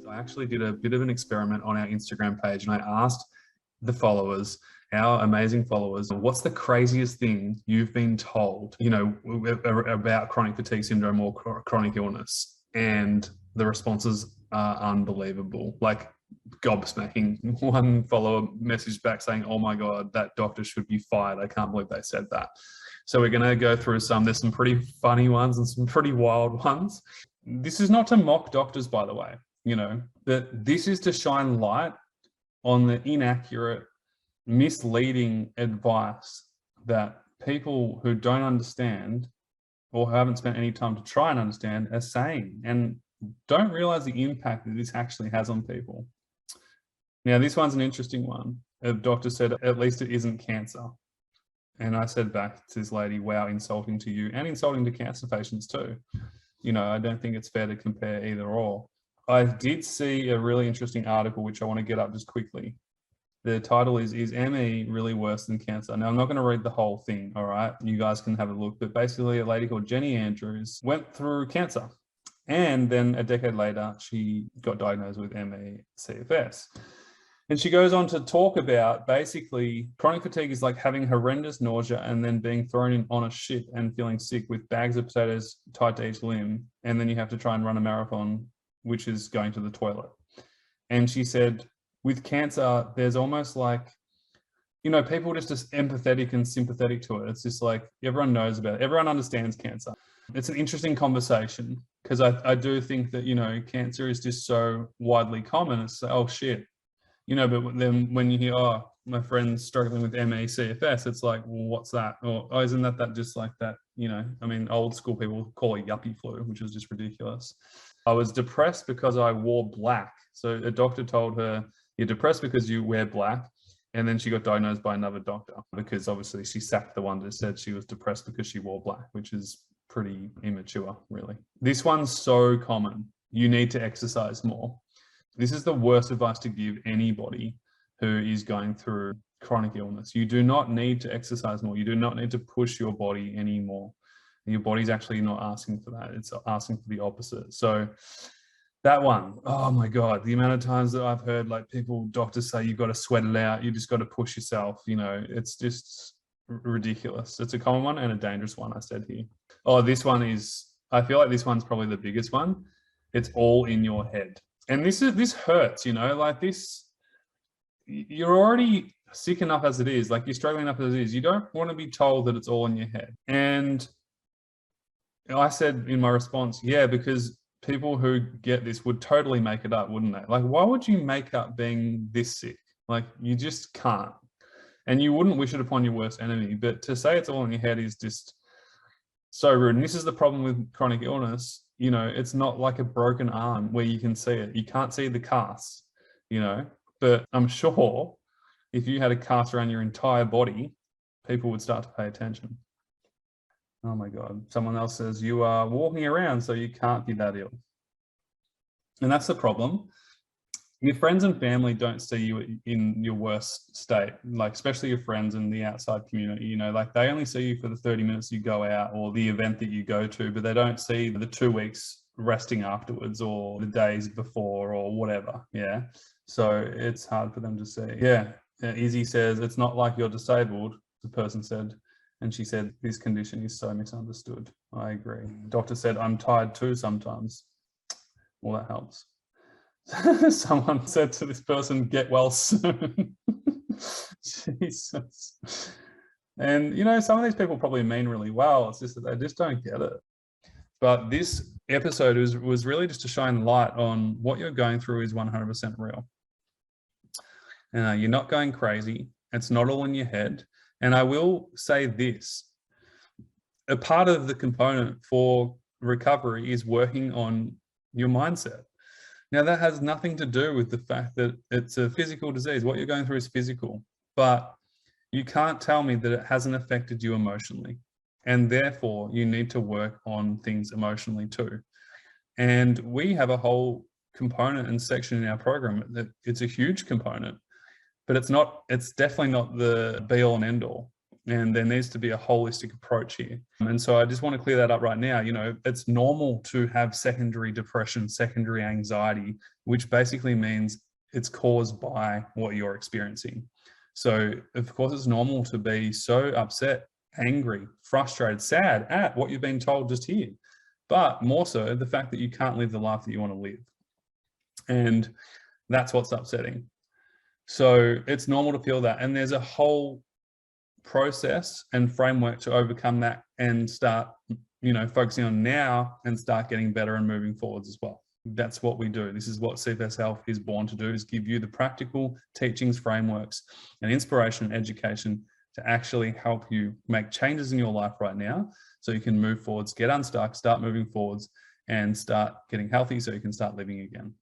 I actually did a bit of an experiment on our Instagram page, and I asked the followers, our amazing followers, what's the craziest thing you've been told, about chronic fatigue syndrome or chronic illness? And the responses are unbelievable, like gobsmacking. One follower messaged back saying, "Oh my God, that doctor should be fired. I can't believe they said that." So we're going to go through some. There's some pretty funny ones and some pretty wild ones. This is not to mock doctors, by the way, but this is to shine light on the inaccurate, misleading advice that people who don't understand or haven't spent any time to try and understand are saying, and don't realize the impact that this actually has on people. Now, this one's an interesting one. A doctor said, "At least it isn't cancer." And I said back to this lady, "Wow, insulting to you and insulting to cancer patients too." I don't think it's fair to compare either or. I did see a really interesting article, which I want to get up just quickly. The title is ME really worse than cancer? Now, I'm not going to read the whole thing, all right? You guys can have a look. But basically, a lady called Jenny Andrews went through cancer. And then a decade later, she got diagnosed with ME CFS. And she goes on to talk about basically chronic fatigue is like having horrendous nausea and then being thrown in on a ship and feeling sick with bags of potatoes tied to each limb. And then you have to try and run a marathon, which is going to the toilet. And she said, with cancer, there's almost like, people just empathetic and sympathetic to it. It's just like everyone knows about it. Everyone understands cancer. It's an interesting conversation because I do think that, cancer is just so widely common. It's like, oh shit. But then when you hear, "Oh, my friend's struggling with ME CFS," it's like, well, what's that? Or, "Oh, isn't that just like that?" Old school people call it yuppie flu, which is just ridiculous. I was depressed because I wore black. So a doctor told her, "You're depressed because you wear black." And then she got diagnosed by another doctor because obviously she sacked the one that said she was depressed because she wore black, which is pretty immature, really. This one's so common. You need to exercise more. This is the worst advice to give anybody who is going through chronic illness. You do not need to exercise more. You do not need to push your body anymore. Your body's actually not asking for that. It's asking for the opposite. So that one, oh my God, the amount of times that I've heard doctors say, "You've got to sweat it out. You just got to push yourself." It's just ridiculous. It's a common one and a dangerous one, I said here. Oh, I feel like this one's probably the biggest one. It's all in your head. And this hurts, this, you're already sick enough as it is, you're struggling enough as it is. You don't want to be told that it's all in your head. And I said in my response, yeah, because people who get this would totally make it up, wouldn't they? Why would you make up being this sick? You just can't. And you wouldn't wish it upon your worst enemy. But to say it's all in your head is just so rude. And this is the problem with chronic illness. It's not like a broken arm where you can see it. You can't see the cast, but I'm sure if you had a cast around your entire body, people would start to pay attention. Oh my God. Someone else says, "You are walking around, so you can't be that ill." And that's the problem. Your friends and family don't see you in your worst state, especially your friends in the outside community, they only see you for the 30 minutes you go out or the event that you go to, but they don't see the 2 weeks resting afterwards or the days before or whatever. Yeah. So it's hard for them to see. Yeah. Izzy says, "It's not like you're disabled," the person said. And she said, "This condition is so misunderstood." I agree. The doctor said, "I'm tired too sometimes." Well, that helps. Someone said to this person, "Get well soon." Jesus. And, some of these people probably mean really well. It's just that they just don't get it. But this episode was really just to shine light on what you're going through is 100% real. You're not going crazy. It's not all in your head. And I will say this, a part of the component for recovery is working on your mindset. Now, that has nothing to do with the fact that it's a physical disease. What you're going through is physical, but you can't tell me that it hasn't affected you emotionally. And therefore, you need to work on things emotionally too. And we have a whole component and section in our program that it's a huge component, but it's definitely not the be all and end all. And there needs to be a holistic approach here. And so I just want to clear that up right now. It's normal to have secondary depression, secondary anxiety, which basically means it's caused by what you're experiencing. So of course it's normal to be so upset, angry, frustrated, sad at what you've been told just here, but more so the fact that you can't live the life that you want to live. And that's what's upsetting. So it's normal to feel that. And there's a whole process and framework to overcome that and start, focusing on now and start getting better and moving forwards as well. That's what we do. This is what CFS Health is born to do, is give you the practical teachings, frameworks, and inspiration and education to actually help you make changes in your life right now so you can move forwards, get unstuck, start moving forwards, and start getting healthy so you can start living again.